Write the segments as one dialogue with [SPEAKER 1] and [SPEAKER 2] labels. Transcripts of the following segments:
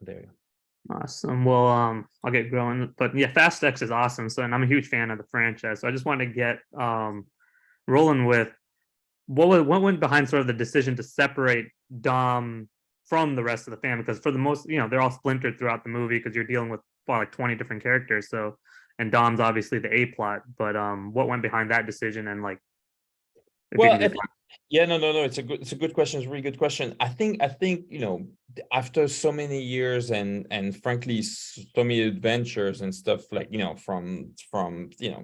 [SPEAKER 1] there you go.
[SPEAKER 2] Awesome. Well, I'll get going. But yeah, Fast X is awesome. So, and I'm a huge fan of the franchise. So I just wanted to get rolling with what went behind sort of the decision to separate Dom from the rest of the family? Because for the most, they're all splintered throughout the movie because you're dealing with well, like 20 different characters. So, and Dom's obviously the A plot. But what went behind that decision? And like, if you
[SPEAKER 1] Well,
[SPEAKER 2] can just
[SPEAKER 1] yeah, no. It's a good question. It's a really good question. I think after so many years and frankly so many adventures and stuff like from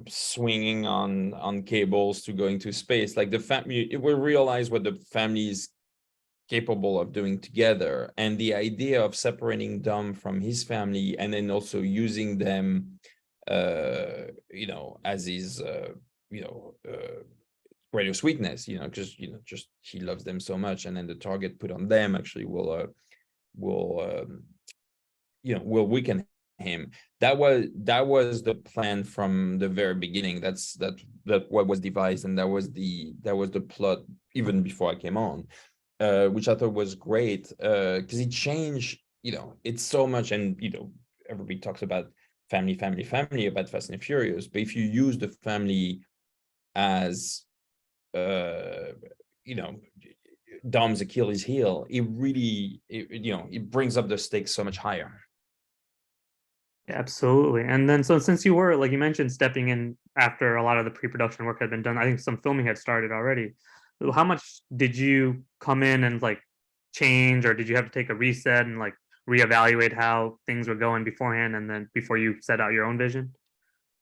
[SPEAKER 1] swinging on cables to going to space, like the family, we realize what the family is capable of doing together, and the idea of separating Dom from his family and then also using them, as his, you know. Radio sweetness, just he loves them so much, and then the target put on them actually will will weaken him. That was the plan from the very beginning. That what was devised, and that was the plot even before I came on, which I thought was great, because it changed. It's so much, and everybody talks about family about Fast and Furious, but if you use the family as uh you know Dom's Achilles heel, it really it brings up the stakes so much higher.
[SPEAKER 2] absolutely. And then, so since you were, like you mentioned, stepping in after a lot of the pre-production work had been done, I think some filming had started already. How much did you come in and like change, or did you have to take a reset and like reevaluate how things were going beforehand, and then before you set out your own vision?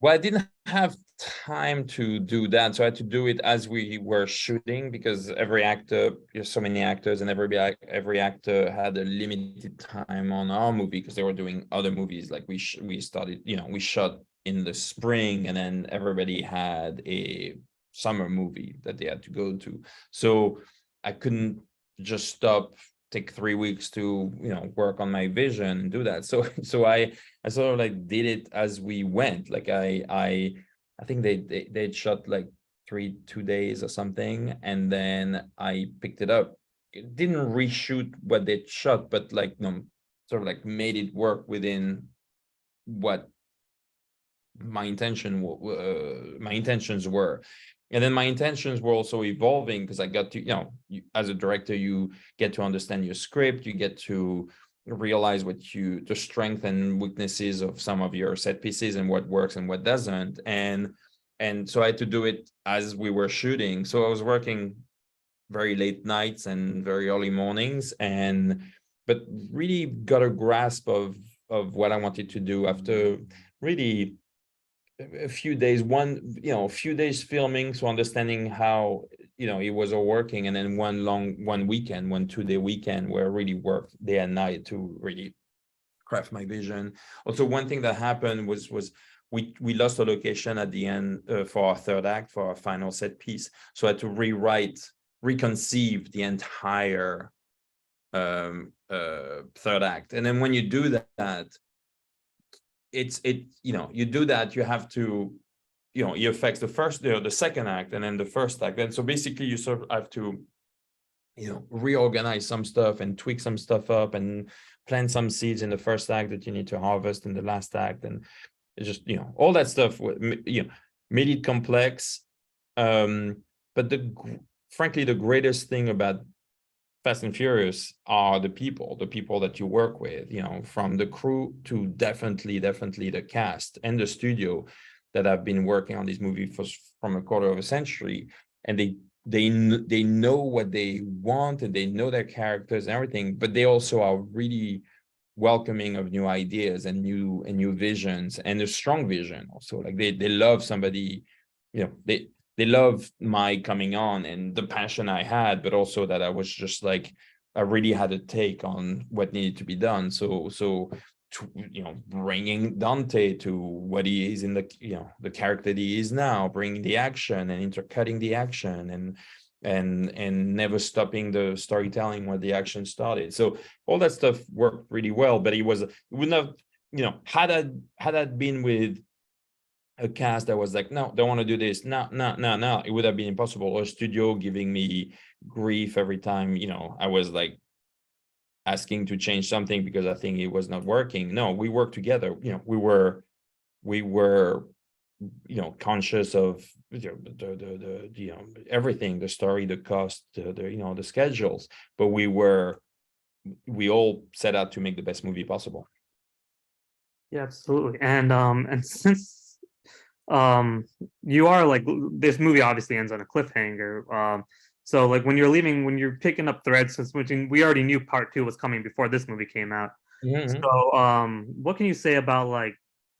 [SPEAKER 1] Well, I didn't have time to do that, so I had to do it as we were shooting, because every actor, there's so many actors, and every actor had a limited time on our movie because they were doing other movies. Like we started, we shot in the spring, and then everybody had a summer movie that they had to go to. So I couldn't just stop, take 3 weeks to work on my vision and do that. So I sort of like did it as we went. Like I think they shot like 2 days or something, and then I picked it up. It didn't reshoot what they shot, but like sort of like made it work within what my intentions were. And then my intentions were also evolving, because I got to, as a director, you get to understand your script, you get to realize the strength and weaknesses of some of your set pieces, and what works and what doesn't. And so I had to do it as we were shooting. So I was working very late nights and very early mornings, but really got a grasp of what I wanted to do after really a few days, a few days filming, so understanding how it was all working, and then one weekend, 2-day weekend, where I really worked day and night to really craft my vision. Also, one thing that happened was we lost a location at the end, for our third act, for our final set piece, so I had to reconceive the entire third act. And then when you do that, you do that, you have to, it affects the second act and then the first act. And so basically you sort of have to reorganize some stuff and tweak some stuff up and plant some seeds in the first act that you need to harvest in the last act. And it's just all that stuff made it complex. But frankly, the greatest thing about Fast and Furious are the people that you work with, from the crew to definitely the cast and the studio that have been working on this movie from a quarter of a century. And they know what they want, and they know their characters and everything, but they also are really welcoming of new ideas and new visions, and a strong vision also. Like they love somebody, they love my coming on and the passion I had, but also that I was just like, I really had a take on what needed to be done. So bringing Dante to what he is in the character that he is now, bringing the action and intercutting the action, and never stopping the storytelling where the action started. So all that stuff worked really well. But it wouldn't have, had that been with a cast that was like, no, don't want to do this, no, it would have been impossible. Or a studio giving me grief every time I was like asking to change something because I think it was not working. No, we worked together. We were conscious of the everything, the story, the cost, the schedules, but we all set out to make the best movie possible.
[SPEAKER 2] Yeah, absolutely. And since you are like, this movie obviously ends on a cliffhanger. So like when you're leaving, when you're picking up threads, since we already knew part 2 was coming before this movie came out.
[SPEAKER 1] Mhm.
[SPEAKER 2] So what can you say about, like,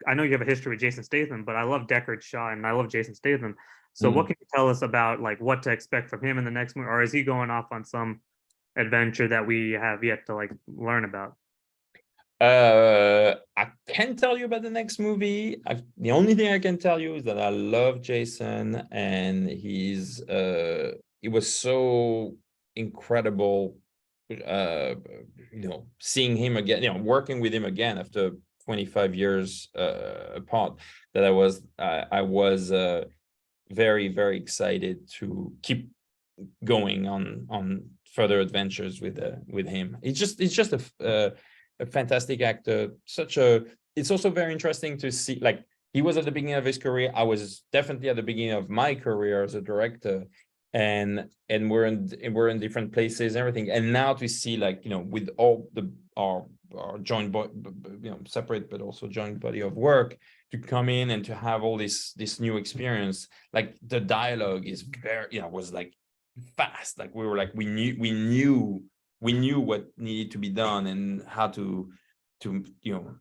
[SPEAKER 2] I know you have a history with Jason Statham, but I love Deckard Shaw and I love Jason Statham. So what
[SPEAKER 1] Mm.
[SPEAKER 2] can you tell us about like what to expect from him in the next movie, or is he going off on some adventure that we have yet to like learn about?
[SPEAKER 1] I can't tell you about the next movie. The only thing I can tell you is that I love Jason, and he was so incredible, seeing him again, working with him again after 25 years apart, that I was very, very excited to keep going on further adventures with him. It's just a fantastic actor. It's also very interesting to see, like, he was at the beginning of his career. I was definitely at the beginning of my career as a director, and we're in different places and everything. And now to see, like, with all our joint separate but also joint body of work, to come in and to have all this new experience. Like, the dialogue is very, was like fast. Like, we were like, we knew what needed to be done and how to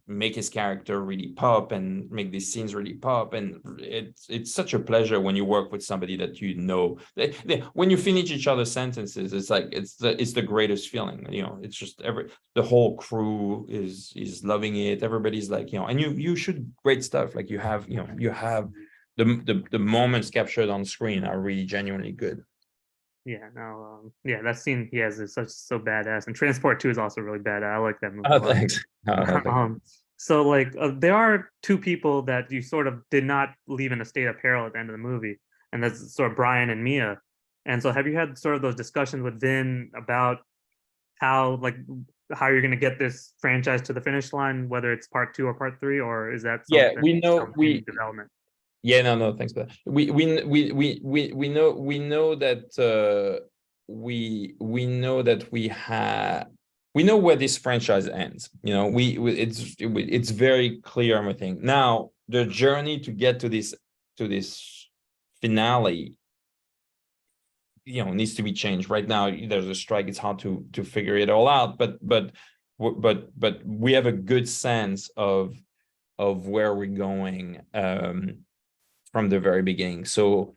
[SPEAKER 1] make his character really pop and make these scenes really pop. And it's such a pleasure when you work with somebody that when you finish each other's sentences, it's like it's the greatest feeling. It's just the whole crew is loving it. Everybody's like, and you shoot great stuff. Like, you have the moments captured on screen are really genuinely good.
[SPEAKER 2] Yeah, no, yeah, that scene he has is so badass, and Transport 2 is also really badass. I like that movie a
[SPEAKER 1] Oh,
[SPEAKER 2] lot.
[SPEAKER 1] thanks. Oh, thanks.
[SPEAKER 2] So like there are two people that you sort of did not leave in a state of peril at the end of the movie, and that's sort of Brian and Mia. And so have you had sort of those discussions with Vin about how how you're going to get this franchise to the finish line, whether it's part 2 or part 3, or is that
[SPEAKER 1] Yeah,
[SPEAKER 2] something
[SPEAKER 1] we know
[SPEAKER 2] still in
[SPEAKER 1] we
[SPEAKER 2] development?
[SPEAKER 1] yeah, no, thanks for that. We know that we know where this franchise ends. It's very clear, I think. Now the journey to get to this finale, needs to be changed. Right now there's a strike. It's hard to figure it all out, but we have a good sense of where we're going from the very beginning. So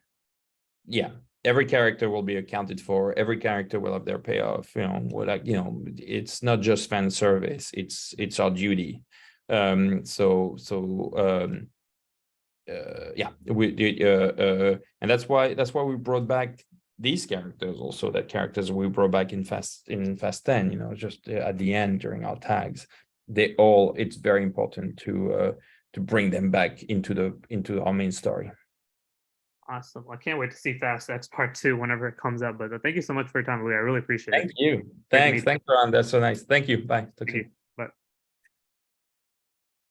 [SPEAKER 1] yeah, every character will be accounted for. Every character will have their payoff. It's not just fan service. It's our duty. Yeah, and that's why we brought back these characters. Also, that characters we brought back in Fast 10. Just at the end during our tags, it's very important to bring them back into our main story.
[SPEAKER 2] Awesome. I can't wait to see Fast X Part 2 whenever it comes out. But thank you so much for your time, Louis. I really appreciate it.
[SPEAKER 1] Thank you.
[SPEAKER 2] Great to meet
[SPEAKER 1] Thanks,
[SPEAKER 2] you.
[SPEAKER 1] Ron. That's so nice. Thank you. Bye. Talk
[SPEAKER 2] Thank
[SPEAKER 1] soon.
[SPEAKER 2] you.